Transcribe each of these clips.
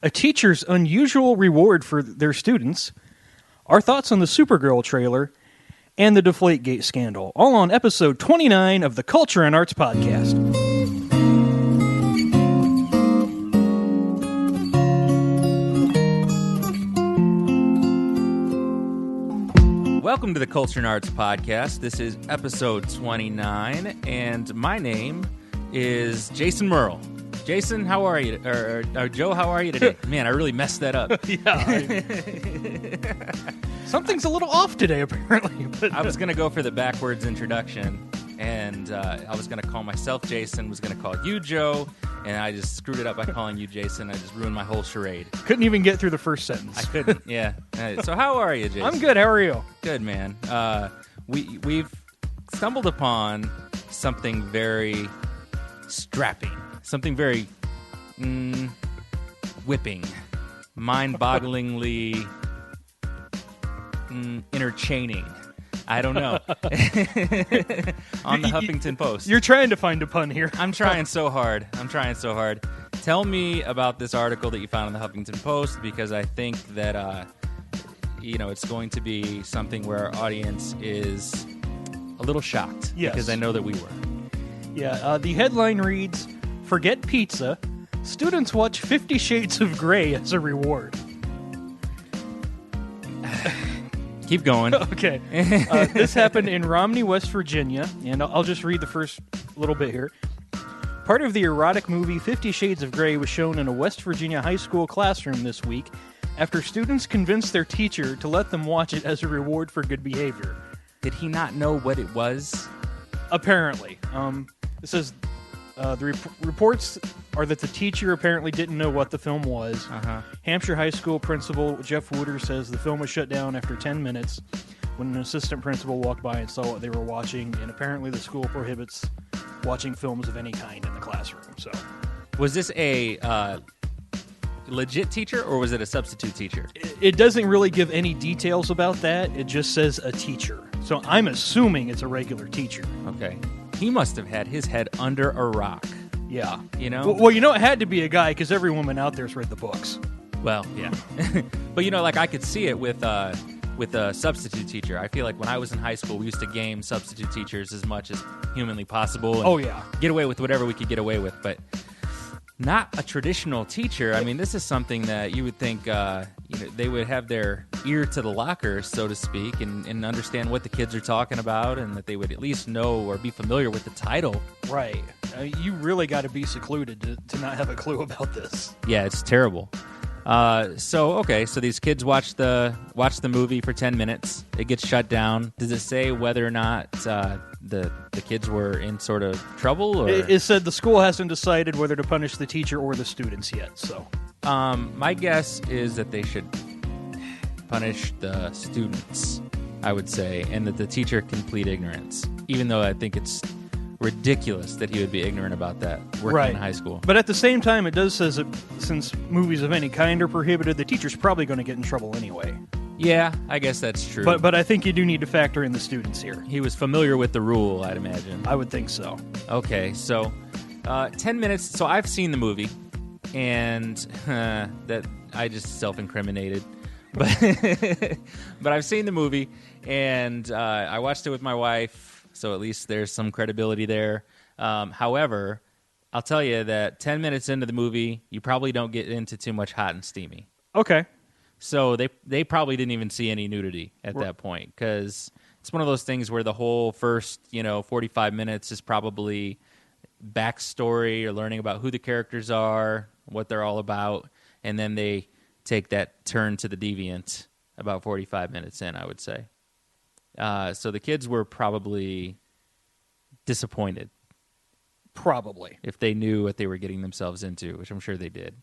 a teacher's unusual reward for their students, our thoughts on the Supergirl trailer, and the DeflateGate scandal, all on episode 29 of the Culture and Arts Podcast. Welcome to the Culture and Arts Podcast. This is episode 29, and my name is Jason Merle. Jason, how are you? Or Joe, how are you today? Man, I really messed that up. Something's a little off today, apparently. But I was going to go for the backwards introduction, and I was going to call myself Jason, was going to call you Joe, and I just screwed it up by calling you Jason. I just ruined my whole charade. Couldn't even get through the first sentence. I couldn't, yeah. So how are you, Jason? I'm good. How are you? Good, man. We've stumbled upon something very strapping, something very whipping, mind-bogglingly entertaining. I don't know. On the Huffington Post. You're trying to find a pun here. I'm trying so hard. Tell me about this article that you found on the Huffington Post, because I think that it's going to be something where our audience is a little shocked. Yes. Because I know that we were. Yeah, the headline reads, "Forget pizza. Students watch 50 Shades of Grey as a reward." Keep going. Okay. This happened in Romney, West Virginia, and I'll just read the first little bit here. Part of the erotic movie 50 Shades of Grey was shown in a West Virginia high school classroom this week after students convinced their teacher to let them watch it as a reward for good behavior. Did he not know what it was? Apparently. It says the reports are that the teacher apparently didn't know what the film was. Hampshire High School principal Jeff Wooder says the film was shut down after 10 minutes when an assistant principal walked by and saw what they were watching, and apparently the school prohibits watching films of any kind in the classroom. So, was this a legit teacher, or was it a substitute teacher? It doesn't really give any details about that. It just says a teacher. So I'm assuming it's a regular teacher. Okay. He must have had his head under a rock. Yeah. You know? Well, it had to be a guy, because every woman out there's read the books. Well, yeah. But, I could see it with a substitute teacher. I feel like when I was in high school, we used to game substitute teachers as much as humanly possible. And get away with whatever we could get away with. But not a traditional teacher. I mean, this is something that you would think they would have their ear to the locker, so to speak, and understand what the kids are talking about, and that they would at least know or be familiar with the title. Right. You really got to be secluded to not have a clue about this. Yeah, it's terrible. So these kids watch the movie for 10 minutes. It gets shut down. Does it say whether or not the kids were in sort of trouble? Or? It said the school hasn't decided whether to punish the teacher or the students yet. So, my guess is that they should punish the students, I would say, and that the teacher can plead ignorance, even though I think it's ridiculous that he would be ignorant about that working in high school. But at the same time, it does says that since movies of any kind are prohibited, the teacher's probably going to get in trouble anyway. Yeah, I guess that's true. But I think you do need to factor in the students here. He was familiar with the rule, I'd imagine. I would think so. Okay, so 10 minutes. So I've seen the movie, and that I just self-incriminated. But I've seen the movie, and I watched it with my wife. So at least there's some credibility there. However, I'll tell you that 10 minutes into the movie, you probably don't get into too much hot and steamy. Okay. So they probably didn't even see any nudity at that point, because it's one of those things where the whole first 45 minutes is probably backstory or learning about who the characters are, what they're all about, and then they take that turn to the deviant about 45 minutes in, I would say. So the kids were probably disappointed. Probably. If they knew what they were getting themselves into, which I'm sure they did.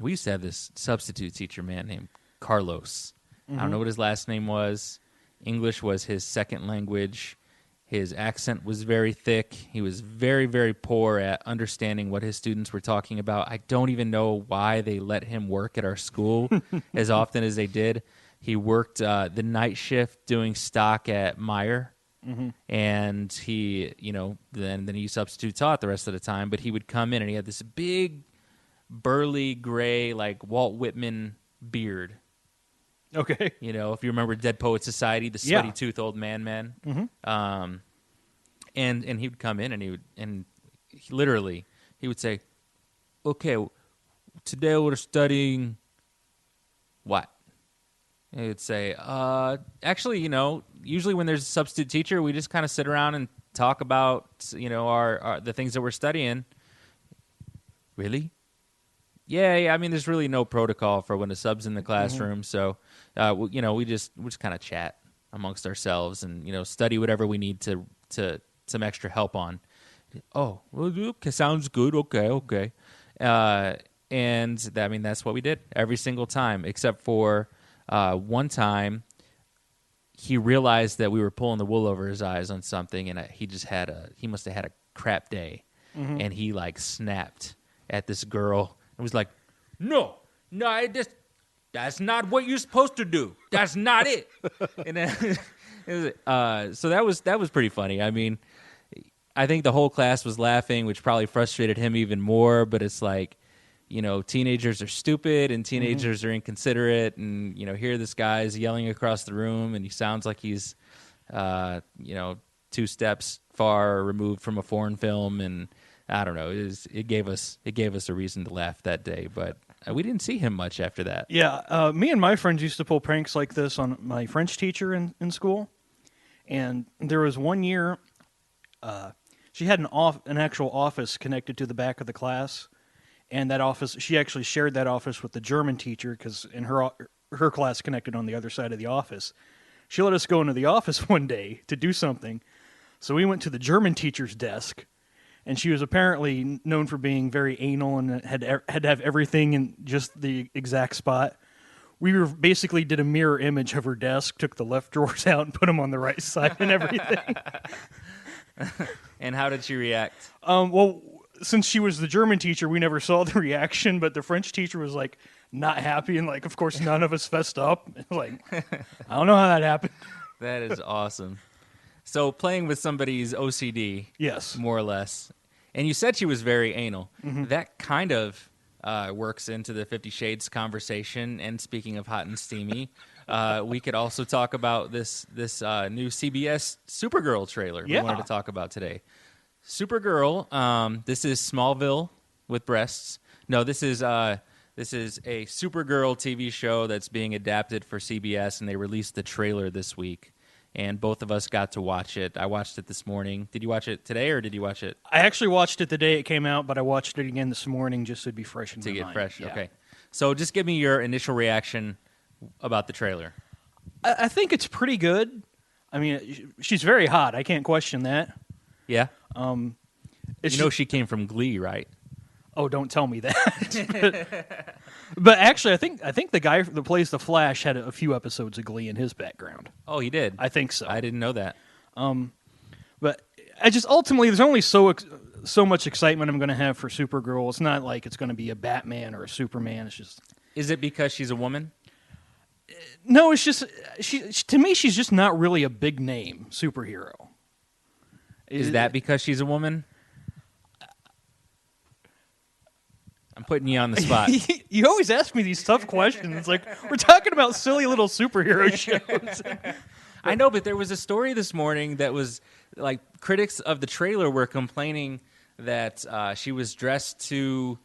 We used to have this substitute teacher man named Carlos. I don't know what his last name was. English was his second language. His accent was very thick. He was very, very poor at understanding what his students were talking about. I don't even know why they let him work at our school as often as they did. He worked the night shift doing stock at Meyer. And he, then he substitute taught the rest of the time. But he would come in and he had this big burly gray, like Walt Whitman beard. Okay. You know, if you remember Dead Poet Society, the sweaty tooth old man. Mm-hmm. And he would come in and he would say, "Okay, today we're studying what?" And he would say, "Actually, you know, usually when there's a substitute teacher, we just kind of sit around and talk about, you know, our the things that we're studying." Really? Yeah. I mean, there's really no protocol for when a sub's in the classroom, so you know, we just kind of chat amongst ourselves and, you know, study whatever we need to some extra help on. Oh, well, okay, sounds good. Okay. And I mean, that's what we did every single time, except for one time. He realized that we were pulling the wool over his eyes on something, and he must have had a crap day, and he like snapped at this girl and was like, "No, that's not what you're supposed to do. That's not it." And then, so that was pretty funny. I mean, I think the whole class was laughing, which probably frustrated him even more. But it's like, you know, teenagers are stupid and teenagers are inconsiderate, and, you know, here this guy's yelling across the room, and he sounds like he's, you know, 2 steps far removed from a foreign film, and I don't know. It gave us a reason to laugh that day, but we didn't see him much after that. Yeah, me and my friends used to pull pranks like this on my French teacher in school, and there was one year. She had an actual office connected to the back of the class, and that office, she actually shared that office with the German teacher because in her class connected on the other side of the office. She let us go into the office one day to do something, so we went to the German teacher's desk, and she was apparently known for being very anal and had to have everything in just the exact spot. We basically did a mirror image of her desk, took the left drawers out and put them on the right side and everything. And how did she react? Well, since she was the German teacher, we never saw the reaction, but the French teacher was like not happy, and like, of course, none of us fessed up. Like, I don't know how that happened. That is awesome. So playing with somebody's OCD, yes, more or less. And you said she was very anal. That kind of works into the 50 Shades conversation. And speaking of hot and steamy, we could also talk about this new CBS Supergirl trailer we wanted to talk about today. Supergirl, this is Smallville with breasts. No, this is a Supergirl TV show that's being adapted for CBS, and they released the trailer this week. And both of us got to watch it. I watched it this morning. Did you watch it today, or did you watch it? I actually watched it the day it came out, but I watched it again this morning just to be fresh in my mind. To get fresh, yeah. Okay. So just give me your initial reaction about the trailer. I think it's pretty good. I mean, she's very hot. I can't question that. Yeah? You know she came from Glee, right? Oh, don't tell me that. But actually, I think the guy that plays the Flash had a few episodes of Glee in his background. Oh, he did? I think so. I didn't know that. But I just ultimately, there's only so much excitement I'm going to have for Supergirl. It's not like it's going to be a Batman or a Superman. It's just. Is it because she's a woman? No, it's just to me, she's just not really a big name superhero. Is that because she's a woman? I'm putting you on the spot. You always ask me these tough questions. It's like, we're talking about silly little superhero shows. I know, but there was a story this morning that was like critics of the trailer were complaining that she was dressed too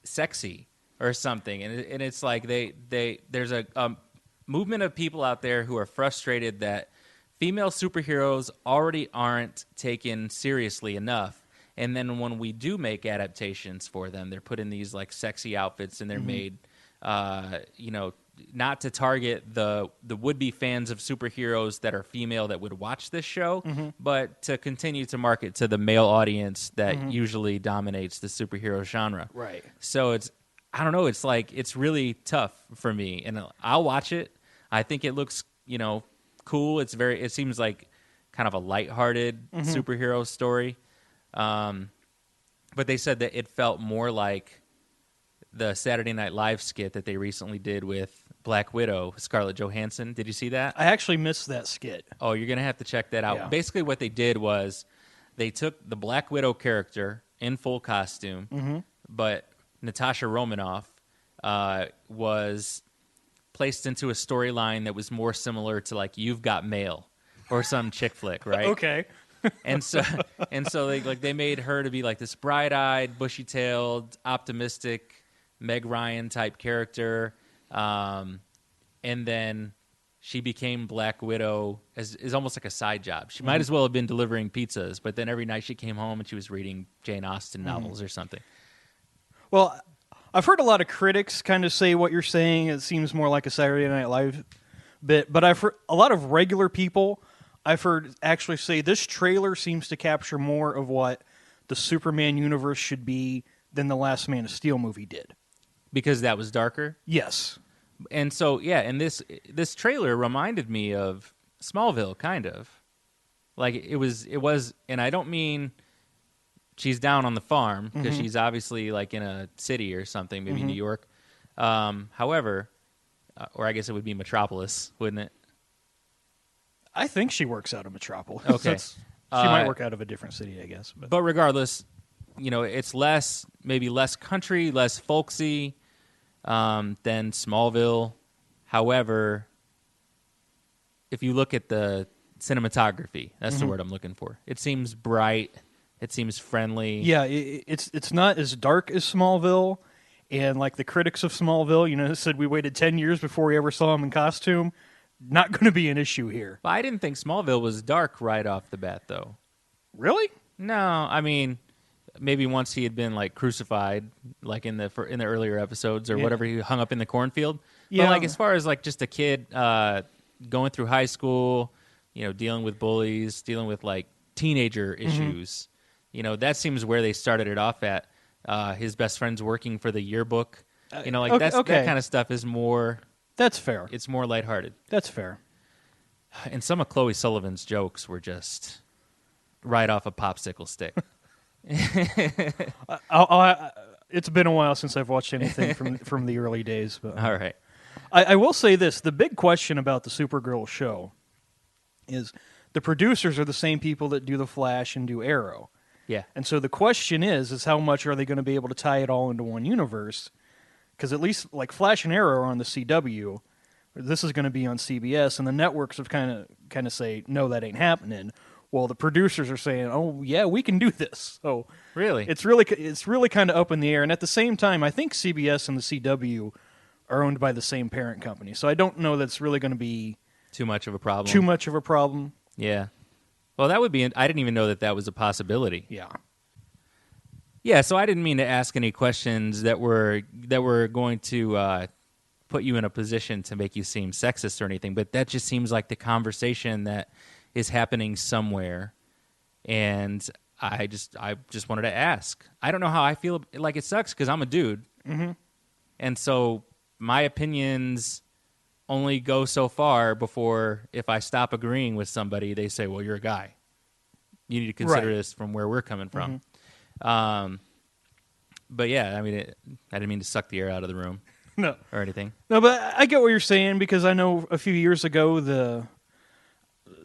sexy or something, and it's like there's a movement of people out there who are frustrated that female superheroes already aren't taken seriously enough. And then when we do make adaptations for them, they're put in these like sexy outfits, and they're made, you know, not to target the would-be fans of superheroes that are female that would watch this show, but to continue to market to the male audience that usually dominates the superhero genre. Right. So I don't know, it's like, it's really tough for me, and I'll watch it. I think it looks, you know, cool. It seems like kind of a lighthearted superhero story. But they said that it felt more like the Saturday Night Live skit that they recently did with Black Widow, Scarlett Johansson. Did you see that? I actually missed that skit. Oh, you're going to have to check that out. Yeah. Basically what they did was they took the Black Widow character in full costume, but Natasha Romanoff was placed into a storyline that was more similar to like You've Got Mail or some chick flick, right? Okay. and so they made her to be like this bright-eyed, bushy-tailed, optimistic Meg Ryan type character, and then she became Black Widow as almost like a side job. She might as well have been delivering pizzas, but then every night she came home and she was reading Jane Austen novels or something. Well, I've heard a lot of critics kind of say what you're saying. It seems more like a Saturday Night Live bit, but I've heard a lot of regular people I've heard actually say this trailer seems to capture more of what the Superman universe should be than the last Man of Steel movie did. Because that was darker? Yes. And so, yeah, and this trailer reminded me of Smallville, kind of. Like, it was, and I don't mean she's down on the farm, because she's obviously, like, in a city or something, maybe New York. However, or I guess it would be Metropolis, wouldn't it? I think she works out of Metropolis. Okay. She might work out of a different city, I guess. But regardless, it's maybe less country, less folksy than Smallville. However, if you look at the cinematography, that's the word I'm looking for. It seems bright. It seems friendly. Yeah, it's not as dark as Smallville. And like the critics of Smallville, said we waited 10 years before we ever saw him in costume. Not going to be an issue here. But I didn't think Smallville was dark right off the bat, though. Really? No, I mean, maybe once he had been like crucified, like in the earlier episodes or whatever, he hung up in the cornfield. Yeah. But like as far as like just a kid going through high school, dealing with bullies, dealing with like teenager issues, that seems where they started it off at. His best friend's working for the yearbook. That kind of stuff is more. That's fair. It's more lighthearted. That's fair. And some of Chloe Sullivan's jokes were just right off a popsicle stick. It's been a while since I've watched anything from the early days. But all right. I will say this. The big question about the Supergirl show is the producers are the same people that do The Flash and do Arrow. Yeah. And so the question is how much are they going to be able to tie it all into one universe? Because at least like Flash and Arrow are on the CW. This is going to be on CBS, and the networks have kind of say, no, that ain't happening. Well, the producers are saying, oh, yeah, we can do this. So really? It's really kind of up in the air. And at the same time, I think CBS and the CW are owned by the same parent company. So I don't know that's really going to be too much of a problem. Yeah. Well, that would be. I didn't even know that was a possibility. Yeah. Yeah. So I didn't mean to ask any questions that were going to put you in a position to make you seem sexist or anything. But that just seems like the conversation that is happening somewhere, and I just wanted to ask. I don't know how I feel. Like, it sucks because I'm a dude, and so my opinions only go so far before, if I stop agreeing with somebody, they say, well, you're a guy. You need to consider this from where we're coming from. But yeah, I mean, I didn't mean to suck the air out of the room. No. Or anything. No, but I get what you're saying, because I know a few years ago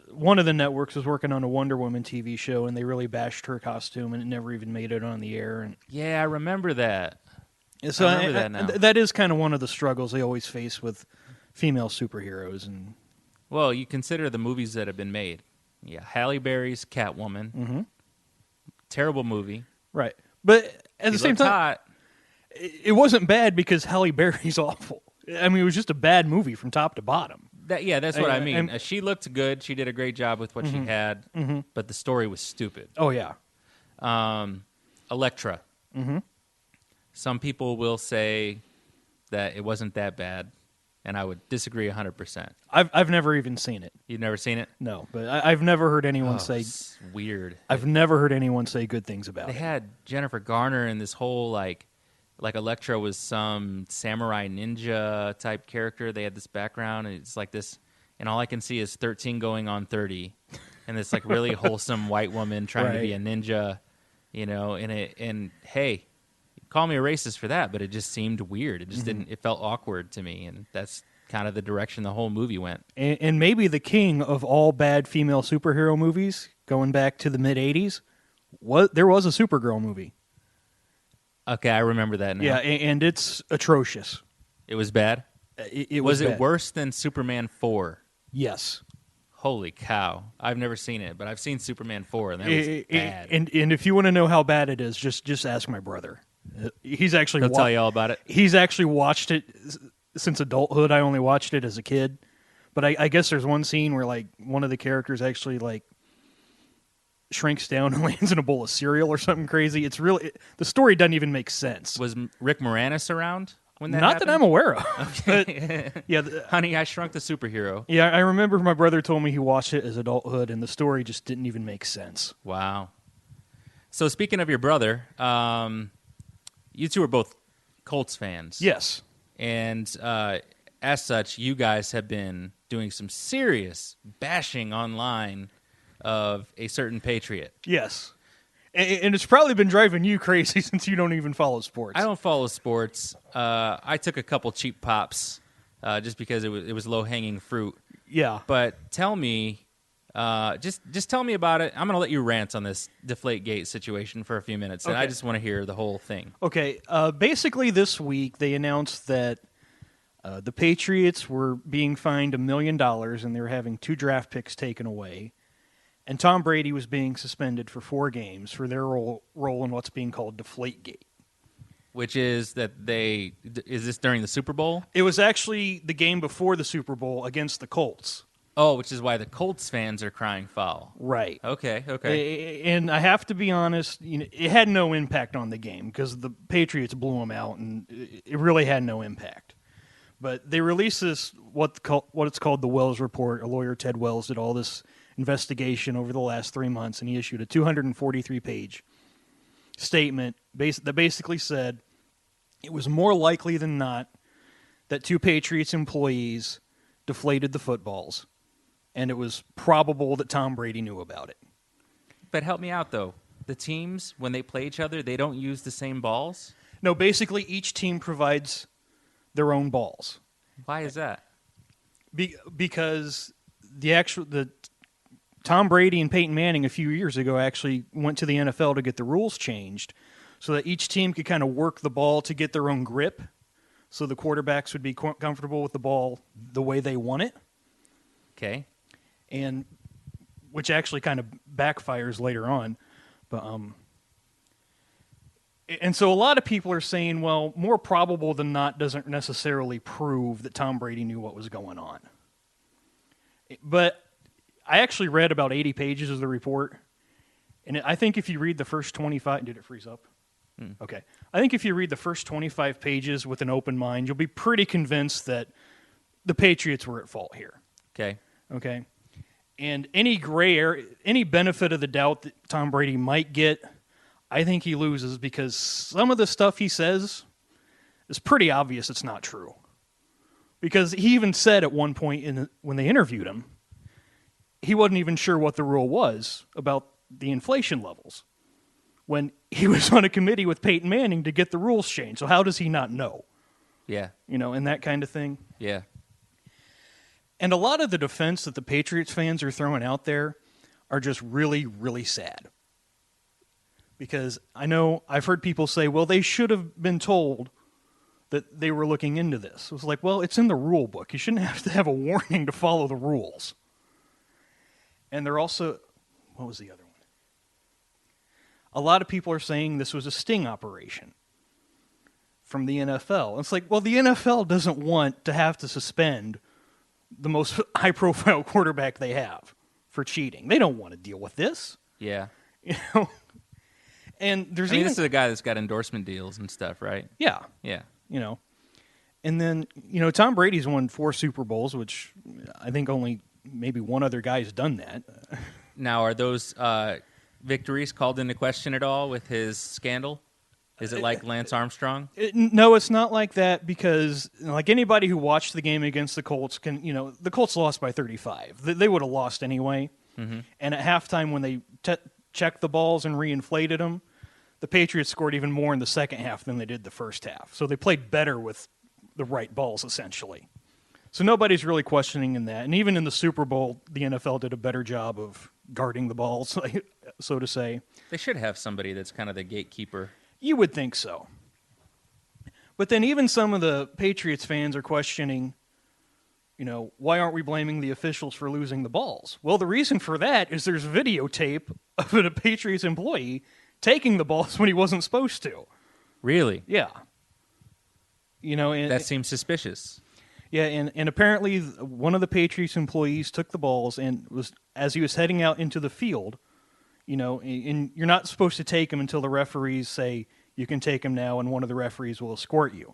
one of the networks was working on a Wonder Woman TV show, and they really bashed her costume, and it never even made it on the air. And yeah, I remember that. So I remember that now. That is kind of one of the struggles they always face with female superheroes. And well, you consider the movies that have been made. Yeah, Halle Berry's Catwoman. Terrible movie. Right. But at the same time, hot. It wasn't bad because Halle Berry's awful. I mean, it was just a bad movie from top to bottom. That's what I mean. She looked good. She did a great job with what she had, but the story was stupid. Oh, yeah. Elektra. Some people will say that it wasn't that bad, and I would disagree 100%. I've never even seen it. You've never seen it? No, but I've never heard anyone say... It's weird. I've never heard anyone say good things about it. They had Jennifer Garner and this whole, like Elektra was some samurai ninja type character. They had this background, and it's like this, and all I can see is 13 going on 30, and this like really wholesome white woman trying to be a ninja, and hey, call me a racist for that, but it just seemed weird. It just didn't. It felt awkward to me, and that's kind of the direction the whole movie went. And maybe the king of all bad female superhero movies, going back to the mid '80s, there was a Supergirl movie. Okay, I remember that now. Yeah, and it's atrocious. It was bad? It was bad. it worse than Superman 4? Yes. Holy cow. I've never seen it, but I've seen Superman 4, and that was bad. And if you want to know how bad it is, just ask my brother. He's actually He'll tell you all about it. He's actually watched it since adulthood. I only watched it as a kid. But I guess there's one scene where like one of the characters actually like shrinks down and lands in a bowl of cereal or something crazy. It's really the story doesn't even make sense. Was Rick Moranis around when that Not happened? that I'm aware of. Okay. But, yeah, Honey, I Shrunk the Superhero. Yeah, I remember my brother told me he watched it as adulthood, and the story just didn't even make sense. Wow. So speaking of your brother, you two are both Colts fans. Yes. And as such, you guys have been doing some serious bashing online of a certain Patriot. Yes. And it's probably been driving you crazy since you don't even follow sports. I don't follow sports. I took a couple cheap pops just because it was low-hanging fruit. Yeah. But tell me, just tell me about it. I'm going to let you rant on this DeflateGate situation for a few minutes, and I just want to hear the whole thing. Okay. Basically, this week they announced that the Patriots were being fined $1 million, and they were having 2 draft picks taken away. And Tom Brady was being suspended for 4 games for their role in what's being called DeflateGate. Which is that is this during the Super Bowl? It was actually the game before the Super Bowl against the Colts. Oh, which is why the Colts fans are crying foul. Right. Okay. And I have to be honest, it had no impact on the game because the Patriots blew them out, and it really had no impact. But they released this, what it's called the Wells Report. A lawyer, Ted Wells, did all this investigation over the last 3 months, and he issued a 243-page statement that basically said it was more likely than not that 2 Patriots employees deflated the footballs, and it was probable that Tom Brady knew about it. But help me out, though. The teams, when they play each other, they don't use the same balls? No, basically each team provides their own balls. Why is that? Because the Tom Brady and Peyton Manning a few years ago actually went to the NFL to get the rules changed so that each team could kind of work the ball to get their own grip so the quarterbacks would be comfortable with the ball the way they want it. Okay. And which actually kind of backfires later on. But and so a lot of people are saying, well, more probable than not doesn't necessarily prove that Tom Brady knew what was going on. But I actually read about 80 pages of the report, and I think if you read the first 25... Did it freeze up? Okay. I think if you read the first 25 pages with an open mind, you'll be pretty convinced that the Patriots were at fault here. Okay? And any gray area, any benefit of the doubt that Tom Brady might get, I think he loses because some of the stuff he says is pretty obvious it's not true. Because he even said at one point when they interviewed him, he wasn't even sure what the rule was about the inflation levels when he was on a committee with Peyton Manning to get the rules changed. So how does he not know? Yeah. And that kind of thing. Yeah. And a lot of the defense that the Patriots fans are throwing out there are just really, really sad. Because I know I've heard people say, well, they should have been told that they were looking into this. It was like, well, it's in the rule book. You shouldn't have to have a warning to follow the rules. And they're also, what was the other one? A lot of people are saying this was a sting operation from the NFL. It's like, well, the NFL doesn't want to have to suspend the most high-profile quarterback they have for cheating. They don't want to deal with this. Yeah. And there's this is a guy that's got endorsement deals and stuff, right? Yeah. Yeah. And then, Tom Brady's won 4 Super Bowls, which I think only maybe one other guy's done that. Now, are those victories called into question at all with his scandal? Is it like Lance Armstrong? No, it's not like that because, like anybody who watched the game against the Colts can, the Colts lost by 35. They would have lost anyway. Mm-hmm. And at halftime when they checked the balls and reinflated them, the Patriots scored even more in the second half than they did the first half. So they played better with the right balls, essentially. So nobody's really questioning in that. And even in the Super Bowl, the NFL did a better job of guarding the balls, so to say. They should have somebody that's kind of the gatekeeper. You would think so. But then even some of the Patriots fans are questioning, why aren't we blaming the officials for losing the balls? Well, the reason for that is there's videotape of a Patriots employee taking the balls when he wasn't supposed to. Really? Yeah. That seems suspicious. Yeah, and apparently one of the Patriots employees took the balls and as he was heading out into the field, and you're not supposed to take them until the referees say you can take them now and one of the referees will escort you.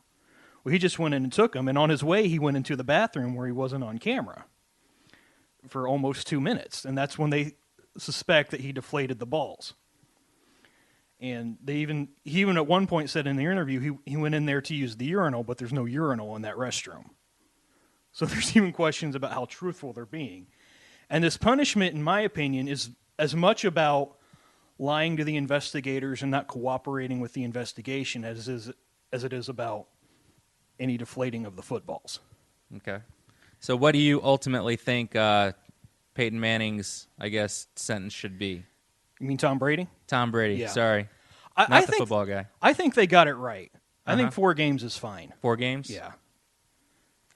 Well, he just went in and took them, and on his way he went into the bathroom where he wasn't on camera for almost 2 minutes, and that's when they suspect that he deflated the balls. And he even at one point said in the interview he went in there to use the urinal, but there's no urinal in that restroom. So there's even questions about how truthful they're being. And this punishment, in my opinion, is as much about lying to the investigators and not cooperating with the investigation as it is about any deflating of the footballs. Okay. So what do you ultimately think Peyton Manning's, sentence should be? You mean Tom Brady? Tom Brady, Yeah. Sorry. Not the football guy. I think they got it right. I think 4 games is fine. 4 games? Yeah.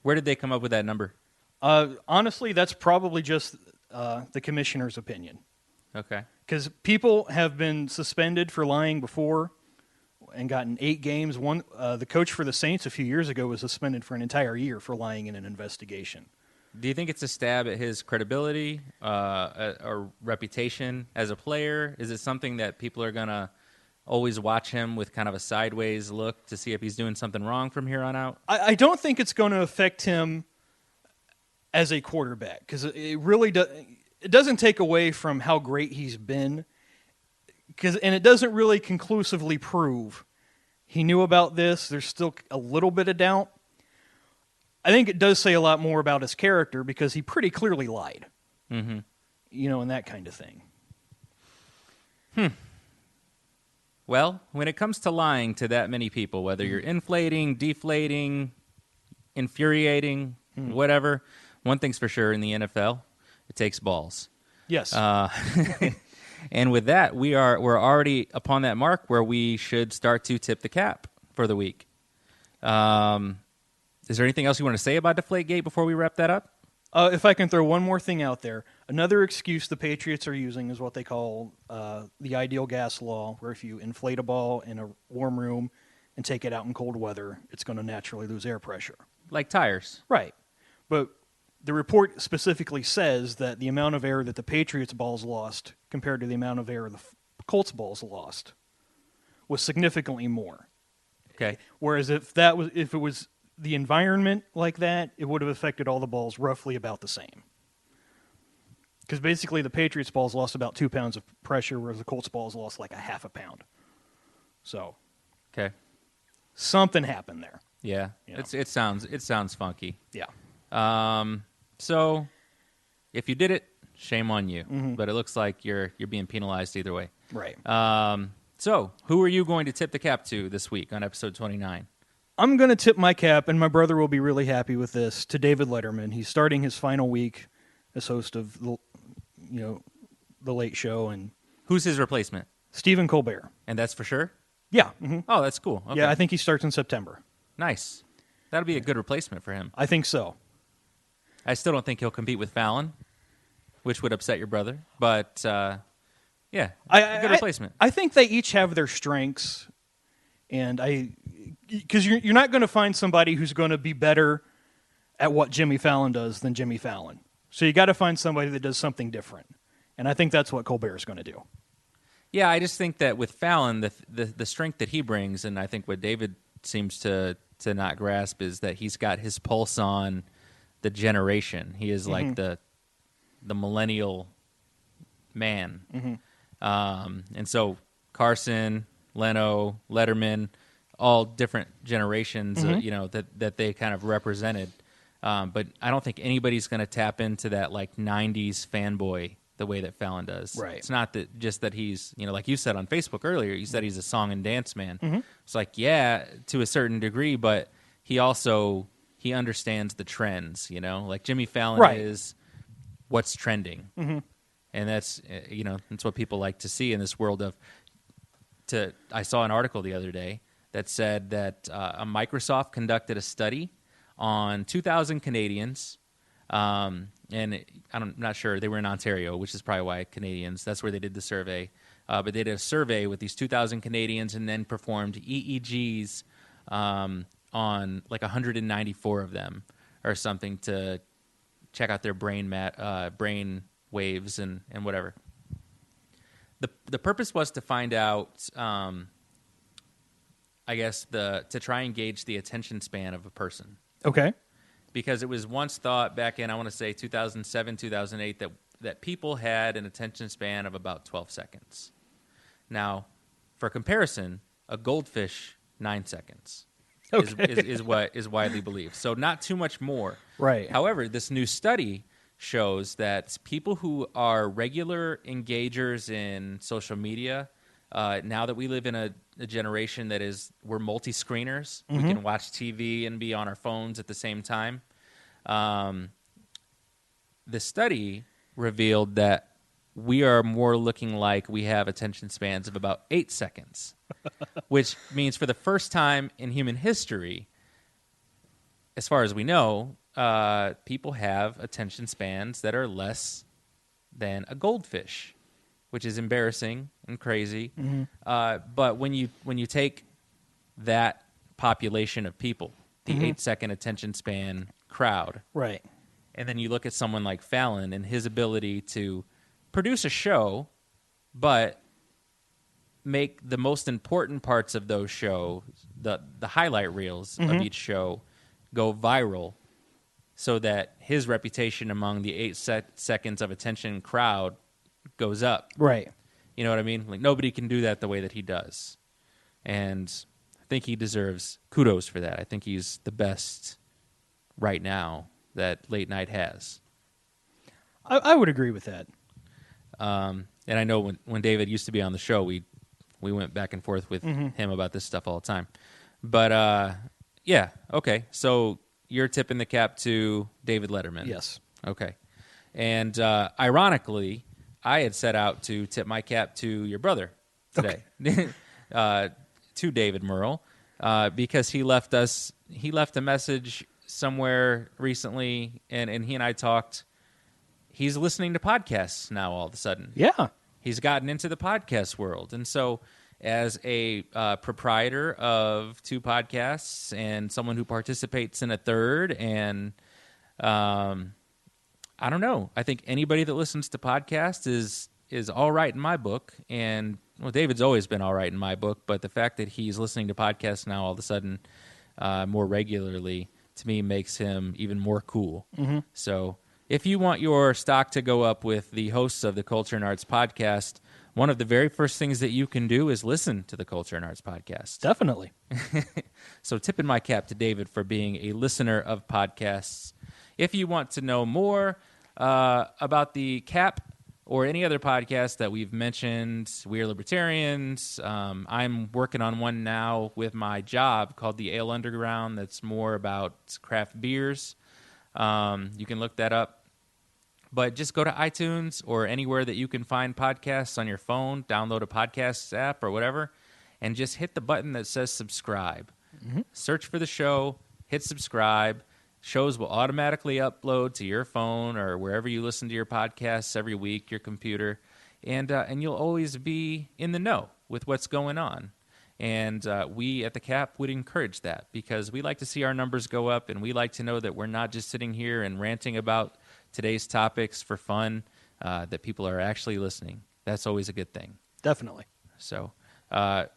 Where did they come up with that number? Honestly, that's probably just the commissioner's opinion. Okay. Because people have been suspended for lying before and gotten 8 games. The coach for the Saints a few years ago was suspended for an entire year for lying in an investigation. Do you think it's a stab at his credibility or reputation as a player? Is it something that people are going to always watch him with kind of a sideways look to see if he's doing something wrong from here on out? I don't think it's going to affect him as a quarterback because it really does. It doesn't take away from how great he's been, and it doesn't really conclusively prove he knew about this. There's still a little bit of doubt. I think it does say a lot more about his character because he pretty clearly lied, and that kind of thing. Well, when it comes to lying to that many people, whether you're inflating, deflating, infuriating, whatever, one thing's for sure in the NFL, it takes balls. Yes. And with that, we're already upon that mark where we should start to tip the cap for the week. Is there anything else you want to say about DeflateGate before we wrap that up? If I can throw one more thing out there, another excuse the Patriots are using is what they call the ideal gas law, where if you inflate a ball in a warm room and take it out in cold weather, it's going to naturally lose air pressure. Like tires. Right. But the report specifically says that the amount of air that the Patriots balls lost compared to the amount of air the Colts balls lost was significantly more. Okay. Whereas if it was the environment like that, it would have affected all the balls roughly about the same. Because basically the Patriots balls lost about 2 pounds of pressure, whereas the Colts balls lost like a half a pound. So, okay, something happened there. Yeah, it sounds funky. Yeah. So if you did it, shame on you. But it looks like you're being penalized either way. Right. So who are you going to tip the cap to this week on episode 29? I'm going to tip my cap, and my brother will be really happy with this, to David Letterman. He's starting his final week as host of the Late Show. And who's his replacement? Stephen Colbert. And that's for sure? Yeah. Mm-hmm. Oh, that's cool. Okay. Yeah, I think he starts in September. Nice. That'll be a good replacement for him. I think so. I still don't think he'll compete with Fallon, which would upset your brother. But, yeah, a good replacement. I think they each have their strengths, and because you're not going to find somebody who's going to be better at what Jimmy Fallon does than Jimmy Fallon. So you got to find somebody that does something different, and I think that's what Colbert's going to do. Yeah, I just think that with Fallon, the strength that he brings, and I think what David seems to not grasp is that he's got his pulse on the generation. He is like the millennial man. And so Carson, Leno, Letterman, all different generations, that they kind of represented. But I don't think anybody's going to tap into that like 90s fanboy the way that Fallon does. Right. It's not that just that he's, like you said on Facebook earlier, you said he's a song and dance man. It's like, yeah, to a certain degree, but he understands the trends, like Jimmy Fallon is what's trending. And that's, that's what people like to see in this world of I saw an article the other day that said that a Microsoft conducted a study on 2,000 Canadians, and I'm not sure, they were in Ontario, which is probably why Canadians, that's where they did the survey. But they did a survey with these 2,000 Canadians and then performed EEGs on like 194 of them or something to check out their brain waves and whatever. The purpose was to find out, I guess, to try and gauge the attention span of a person. Okay. Because it was once thought back in, I want to say 2007, 2008, that people had an attention span of about 12 seconds. Now, for comparison, a goldfish, 9 seconds is what is widely believed. So not too much more. Right. However, this new study shows that people who are regular engagers in social media, now that we live in a generation that we're multi-screeners, we can watch TV and be on our phones at the same time. The study revealed that we are more looking like we have attention spans of about 8 seconds, which means for the first time in human history, as far as we know, people have attention spans that are less than a goldfish, which is embarrassing and crazy. But when you take that population of people, the 8-second attention span crowd, right, and then you look at someone like Fallon and his ability to produce a show, but make the most important parts of those shows, the highlight reels of each show, go viral, so that his reputation among the 8 seconds of attention crowd goes up. Right. You know what I mean? Like, nobody can do that the way that he does. And I think he deserves kudos for that. I think he's the best right now that late night has. I would agree with that. And I know when David used to be on the show, we went back and forth with him about this stuff all the time. But, yeah, okay. So you're tipping the cap to David Letterman. Yes. Okay. And ironically, I had set out to tip my cap to your brother today, to David Merle, because he left a message somewhere recently, and he and I talked. He's listening to podcasts now all of a sudden. Yeah. He's gotten into the podcast world. And so as a proprietor of 2 podcasts and someone who participates in a third, and I don't know. I think anybody that listens to podcasts is all right in my book. And, well, David's always been all right in my book, but the fact that he's listening to podcasts now all of a sudden more regularly, to me, makes him even more cool. So if you want your stock to go up with the hosts of the Culture and Arts podcast, one of the very first things that you can do is listen to the Culture and Arts podcast. Definitely. So tipping my cap to David for being a listener of podcasts. If you want to know more about the Cap or any other podcast that we've mentioned, we are Libertarians. I'm working on one now with my job called the Ale Underground that's more about craft beers. You can look that up. But just go to iTunes or anywhere that you can find podcasts on your phone, download a podcasts app or whatever, and just hit the button that says subscribe. Search for the show, hit subscribe. Shows will automatically upload to your phone or wherever you listen to your podcasts every week, your computer, and you'll always be in the know with what's going on. And we at the Cap would encourage that because we like to see our numbers go up, and we like to know that we're not just sitting here and ranting about today's topics for fun, that people are actually listening. That's always a good thing. Definitely. So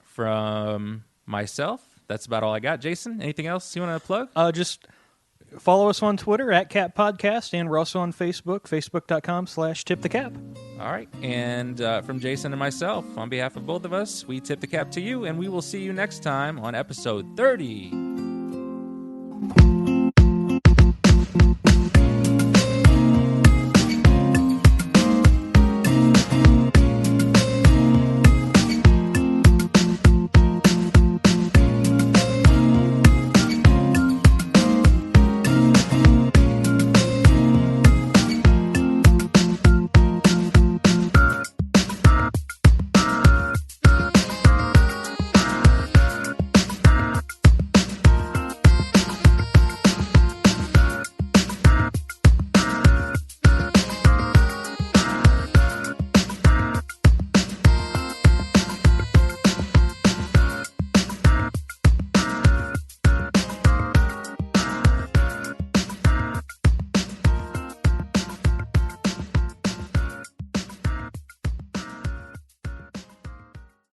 from myself, that's about all I got. Jason, anything else you want to plug? Just follow us on Twitter at Cap Podcast, and we're also on Facebook, facebook.com/tipthecap. All right. And from Jason and myself, on behalf of both of us, we tip the cap to you, and we will see you next time on episode 30.